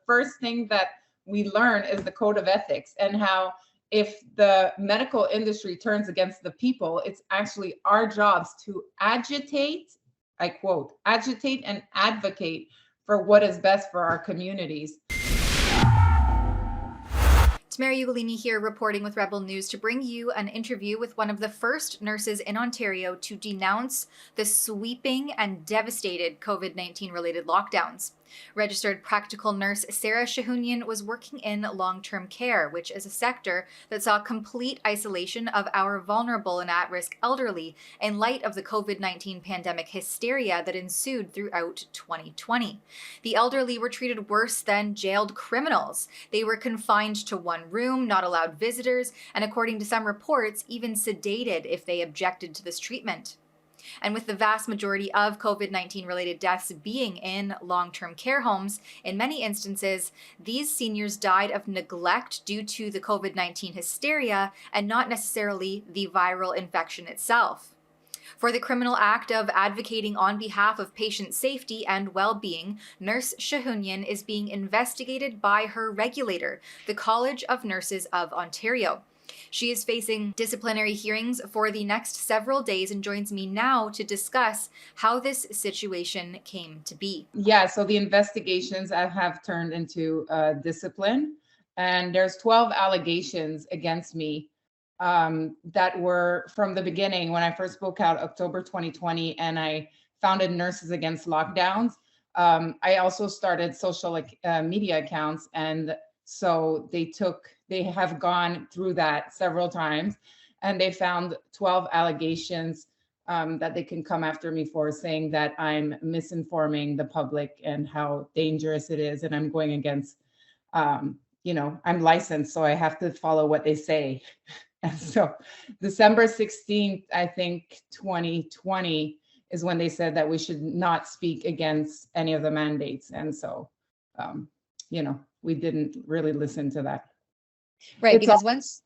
first thing that we learn is the code of ethics, and how if the medical industry turns against the people, it's actually our jobs to agitate, I quote, agitate and advocate for what is best for our communities. Mary Ugolini here, reporting with Rebel News to bring you an interview with one of the first nurses in Ontario to denounce the sweeping and devastated COVID-19 related lockdowns. Registered practical nurse Sarah Choujounian was working in long-term care, which is a sector that saw complete isolation of our vulnerable and at-risk elderly in light of the COVID-19 pandemic hysteria that ensued throughout 2020. The elderly were treated worse than jailed criminals. They were confined to one room, not allowed visitors, and according to some reports, even sedated if they objected to this treatment. And with the vast majority of COVID-19 related deaths being in long-term care homes, in many instances, these seniors died of neglect due to the COVID-19 hysteria and not necessarily the viral infection itself. For the criminal act of advocating on behalf of patient safety and well-being, Nurse Choujounian is being investigated by her regulator, the College of Nurses of Ontario. She is facing disciplinary hearings for the next several days and joins me now to discuss how this situation came to be. Yeah, so the investigations have turned into discipline, and there's 12 allegations against me that were from the beginning when I first spoke out October 2020, and I founded Nurses Against Lockdowns. I also started social media accounts, and so they have gone through that several times, and they found 12 allegations that they can come after me for, saying that I'm misinforming the public and how dangerous it is, and I'm going against, I'm licensed, so I have to follow what they say. And so December 16th, I think 2020 is when they said that we should not speak against any of the mandates. And so, we didn't really listen to that. Right, because once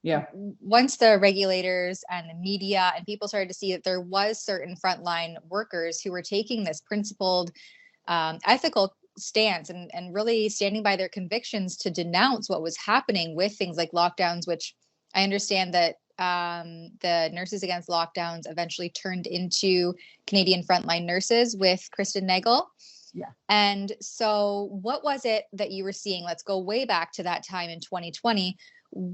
the regulators and the media and people started to see that there was certain frontline workers who were taking this principled, ethical stance and really standing by their convictions to denounce what was happening with things like lockdowns, which I understand that the Nurses Against Lockdowns eventually turned into Canadian Frontline Nurses with Kristen Nagel. Yeah. And so what was it that you were seeing? Let's go way back to that time in 2020.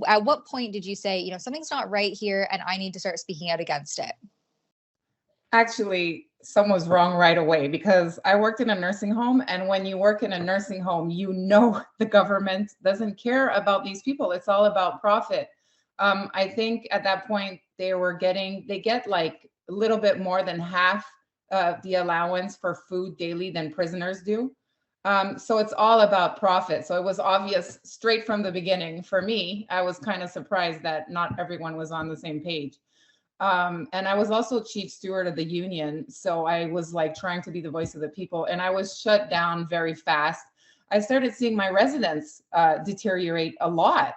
At what point did you say, something's not right here and I need to start speaking out against it? Actually, some was wrong right away, because I worked in a nursing home, and when you work in a nursing home, the government doesn't care about these people. It's all about profit. I think at that point they get like a little bit more than half the allowance for food daily than prisoners do. So it's all about profit. So it was obvious straight from the beginning. For me, I was kind of surprised that not everyone was on the same page. And I was also chief steward of the union. So I was like trying to be the voice of the people, and I was shut down very fast. I started seeing my residents deteriorate a lot.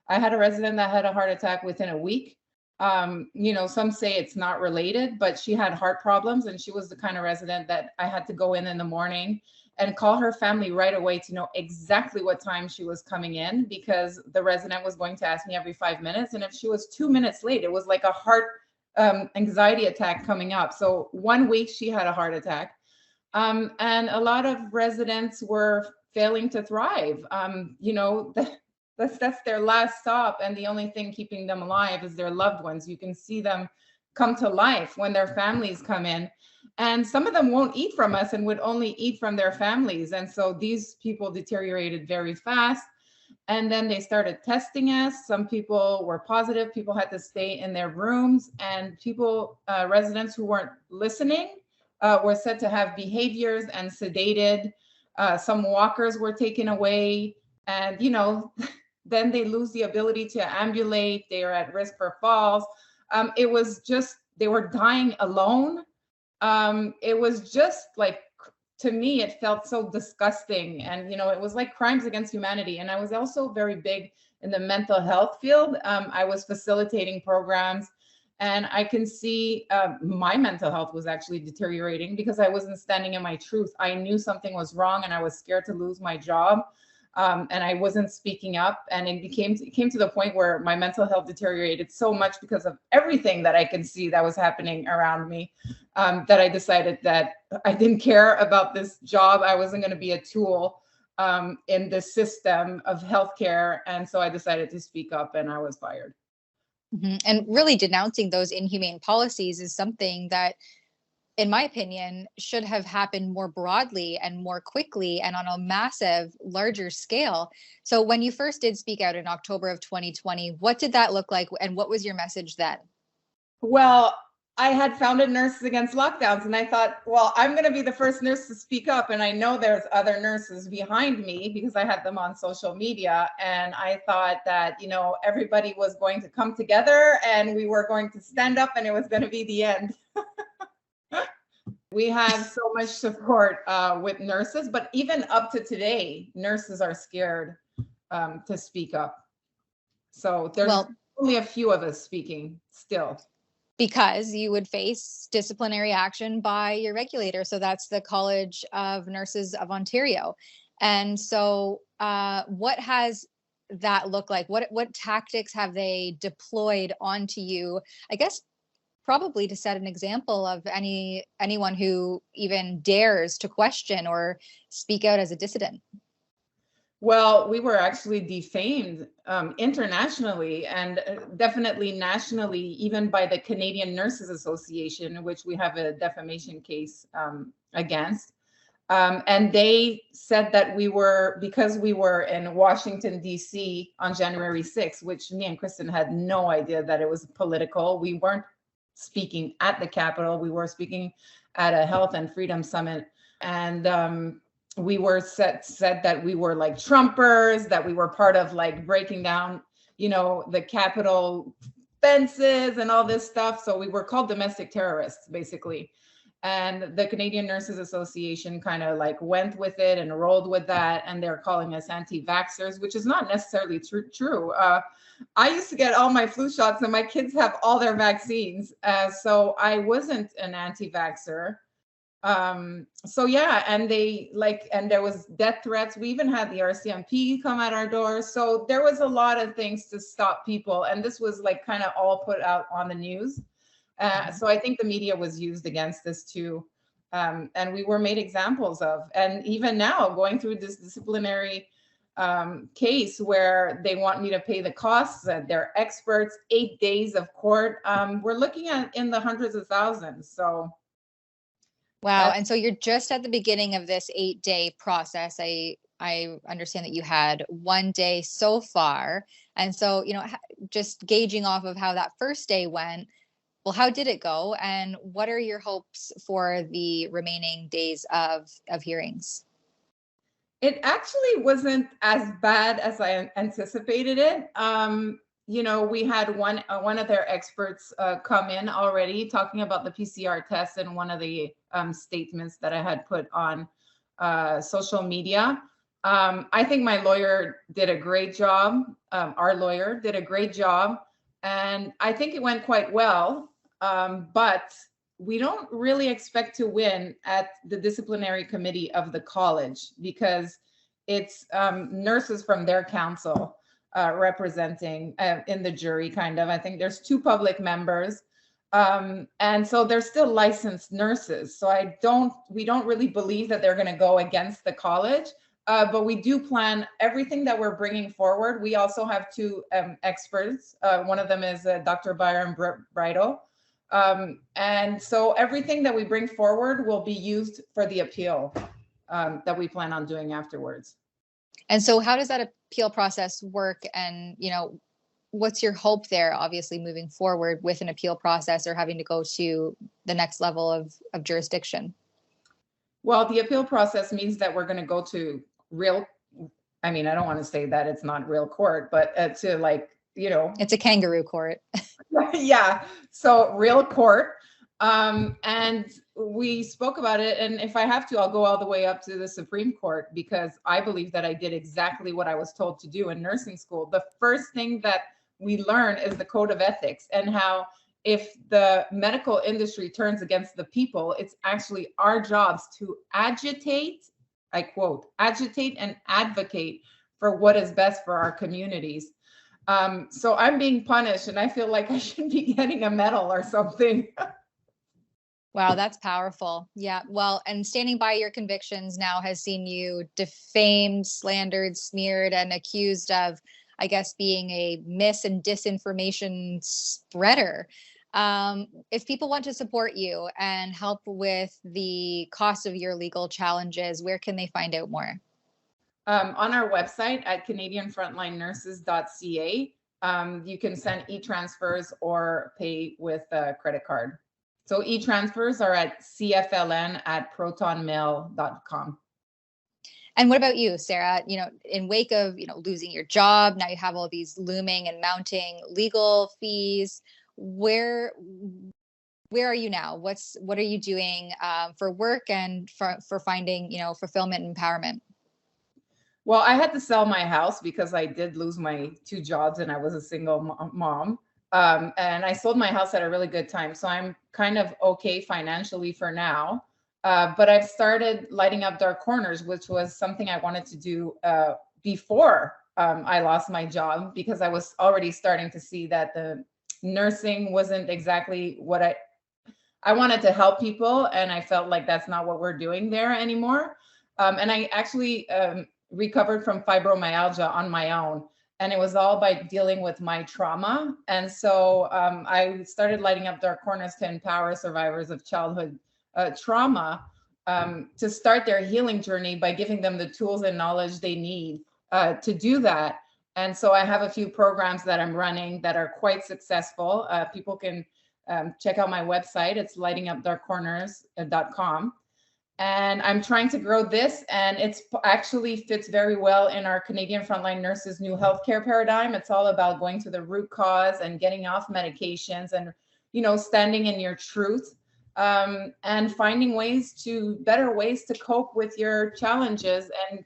I had a resident that had a heart attack within a week. Some say it's not related, but she had heart problems, and she was the kind of resident that I had to go in the morning and call her family right away to know exactly what time she was coming in, because the resident was going to ask me every 5 minutes. And if she was 2 minutes late, it was like a heart anxiety attack coming up. So 1 week she had a heart attack. And a lot of residents were failing to thrive. That's their last stop, and the only thing keeping them alive is their loved ones. You can see them come to life when their families come in, and some of them won't eat from us and would only eat from their families. And so these people deteriorated very fast, and then they started testing us. Some people were positive. People had to stay in their rooms, and residents who weren't listening were said to have behaviors and sedated. Some walkers were taken away, and then they lose the ability to ambulate. They are at risk for falls. It was just, they were dying alone. It was just like, to me, it felt so disgusting. And, it was like crimes against humanity. And I was also very big in the mental health field. I was facilitating programs, and I can see my mental health was actually deteriorating because I wasn't standing in my truth. I knew something was wrong, and I was scared to lose my job. And I wasn't speaking up, and it came to the point where my mental health deteriorated so much because of everything that I could see that was happening around me, that I decided that I didn't care about this job. I wasn't going to be a tool in the system of healthcare, and so I decided to speak up, and I was fired. And really denouncing those inhumane policies is something that, in my opinion, should have happened more broadly and more quickly and on a massive, larger scale. So when you first did speak out in October of 2020, what did that look like, and what was your message then? Well, I had founded Nurses Against Lockdowns, and I thought, well, I'm going to be the first nurse to speak up. And I know there's other nurses behind me because I had them on social media. And I thought that, everybody was going to come together and we were going to stand up, and it was going to be the end. We have so much support with nurses, but even up to today, nurses are scared to speak up. So there's only a few of us speaking still. Because you would face disciplinary action by your regulator. So that's the College of Nurses of Ontario. And so what has that looked like? What tactics have they deployed onto you? I guess probably to set an example of anyone who even dares to question or speak out as a dissident. Well, we were actually defamed internationally and definitely nationally, even by the Canadian Nurses Association, which we have a defamation case against. And they said that because we were in Washington, D.C. on January 6th, which me and Kristen had no idea that it was political. We weren't speaking at the Capitol. We were speaking at a health and freedom summit. And we were said that we were like Trumpers, that we were part of like breaking down, the Capitol fences and all this stuff. So we were called domestic terrorists, basically. And the Canadian Nurses Association kind of like went with it and rolled with that. And they're calling us anti-vaxxers, which is not necessarily true. I used to get all my flu shots, and my kids have all their vaccines. So I wasn't an anti-vaxxer. So yeah, and there was death threats. We even had the RCMP come at our doors. So there was a lot of things to stop people. And this was like kind of all put out on the news. So I think the media was used against us too. And we were made examples of. And even now, going through this disciplinary case where they want me to pay the costs, and they're experts, 8 days of court, we're looking at in the hundreds of thousands. So. Wow. And so you're just at the beginning of this 8-day process. I understand that you had 1 day so far. And so, just gauging off of how that first day went, well, how did it go? And what are your hopes for the remaining days of hearings? It actually wasn't as bad as I anticipated it. We had one of their experts come in already talking about the PCR test in one of the statements that I had put on social media. I think my lawyer did a great job. Our lawyer did a great job. And I think it went quite well. But we don't really expect to win at the disciplinary committee of the college, because it's nurses from their council representing in the jury, kind of. I think there's 2 public members. And so they're still licensed nurses. So we don't really believe that they're going to go against the college. But we do plan everything that we're bringing forward. We also have 2 experts. One of them is Dr. Byron Bridle. And so everything that we bring forward will be used for the appeal that we plan on doing afterwards. And so how does that appeal process work? And, what's your hope there, obviously, moving forward with an appeal process or having to go to the next level of jurisdiction? Well, the appeal process means that we're going to go to I don't want to say that it's not real court, but to it's a kangaroo court. Yeah. So real court. And we spoke about it. And if I have to, I'll go all the way up to the Supreme Court, because I believe that I did exactly what I was told to do in nursing school. The first thing that we learn is the code of ethics, and how if the medical industry turns against the people, it's actually our jobs to agitate, I quote, agitate and advocate for what is best for our communities. So I'm being punished, and I feel like I should be getting a medal or something. Wow, that's powerful. Yeah. Well, and standing by your convictions now has seen you defamed, slandered, smeared, and accused of, I guess, being a mis and disinformation spreader. If people want to support you and help with the cost of your legal challenges, where can they find out more? On our website at canadianfrontlinenurses.ca, you can send e-transfers or pay with a credit card. So e-transfers are at cfln@protonmail.com. And what about you, Sarah? In wake of, losing your job, now you have all these looming and mounting legal fees. Where are you now? What are you doing for work and for finding, fulfillment and empowerment? Well, I had to sell my house because I did lose my 2 jobs and I was a single mom. And I sold my house at a really good time. So I'm kind of okay financially for now. But I've started lighting up dark corners, which was something I wanted to do before I lost my job, because I was already starting to see that the nursing wasn't exactly what I wanted to help people. And I felt like that's not what we're doing there anymore. And I actually recovered from fibromyalgia on my own. And it was all by dealing with my trauma. And so I started lighting up dark corners to empower survivors of childhood trauma to start their healing journey by giving them the tools and knowledge they need to do that. And so I have a few programs that I'm running that are quite successful. People can check out my website. It's lightingupdarkcorners.com. And I'm trying to grow this, and it's actually fits very well in our Canadian Frontline Nurses' new healthcare paradigm. It's all about going to the root cause and getting off medications and, standing in your truth, and finding better ways to cope with your challenges and,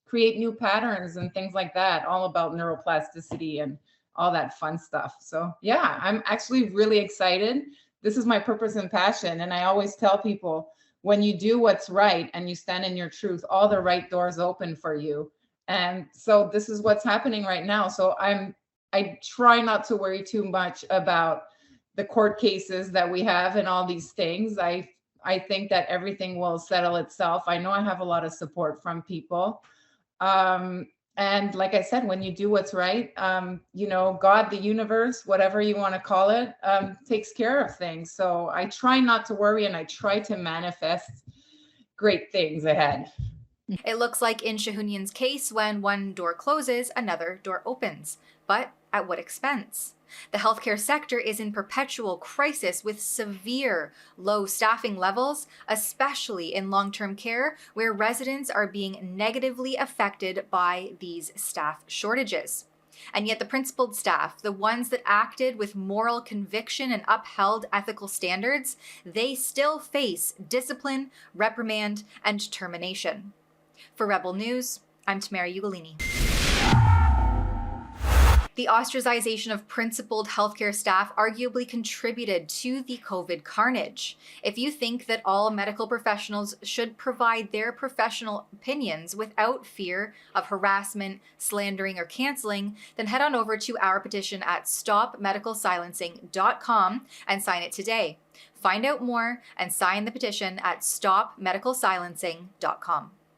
create new patterns and things like that, all about neuroplasticity and all that fun stuff. So yeah, I'm actually really excited. This is my purpose and passion. And I always tell people, when you do what's right and you stand in your truth, all the right doors open for you. And so this is what's happening right now. So I try not to worry too much about the court cases that we have and all these things. I think that everything will settle itself. I know I have a lot of support from people. And like I said, when you do what's right, God, the universe, whatever you want to call it, takes care of things. So I try not to worry, and I try to manifest great things ahead. It looks like in Choujounian's case, when one door closes, another door opens. But at what expense? The healthcare sector is in perpetual crisis with severe low staffing levels, especially in long-term care, where residents are being negatively affected by these staff shortages. And yet the principled staff, the ones that acted with moral conviction and upheld ethical standards, they still face discipline, reprimand, and termination. For Rebel News, I'm Tamara Ugolini. The ostracization of principled healthcare staff arguably contributed to the COVID carnage. If you think that all medical professionals should provide their professional opinions without fear of harassment, slandering, or canceling, then head on over to our petition at stopmedicalsilencing.com and sign it today. Find out more and sign the petition at stopmedicalsilencing.com.